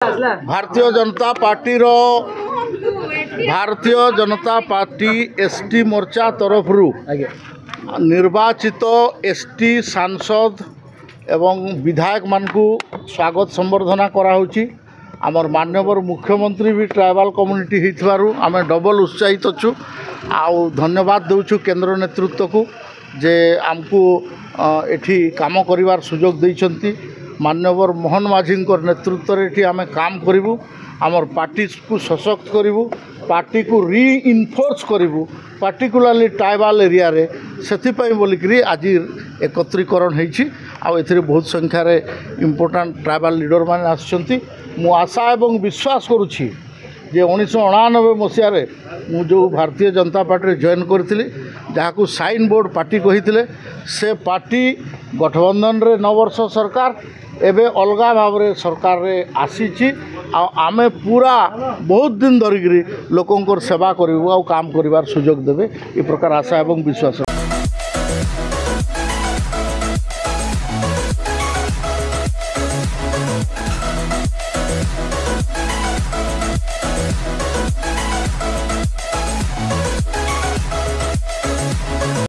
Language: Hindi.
भारतीय जनता पार्टी एसटी मोर्चा तरफ निर्वाचित एसटी सांसद एवं विधायक मानकु स्वागत संबर्धना कराउछि। आमर माननीय मुख्यमंत्री भी ट्राइबल कम्युनिटी होइथबारु आमे डबल उत्साहित अछु। आउ धन्यवाद देउछु केंद्र नेतृत्व को जे आमको एठी काम करिवार सुजोग दैछंती। माननीय मोहन माझी नेतृत्व रे एठी आमे काम करिवु, आमर पार्टी को सशक्त करिवु, पार्टी को रीइनफोर्स करिवु, पार्टिकुलरली ट्राइबल एरिया रे सेथिपई बोलिकरी आज एकत्रीकरण होइछि। आ एथिरे बहुत संख्या रे इम्पोर्टेंट ट्राइबल लीडर माने आछंती। मु आशा एवं विश्वास करुछि जे 1999 मसीह मु जो भारतीय जनता पार्टी जॉइन करथिली, जहाकू साइन बोर्ड पार्टी कहिथिले, से पार्टी गठबंधन रे 9 वर्ष सरकार एबे अलगा भाव रे सरकार रे आसीछि। आमे पूरा बहुत दिन धरिक लोकंकर सेवा करिवु आ काम करिवार सुजोग देबे, ए प्रकार आशा एवं विश्वास।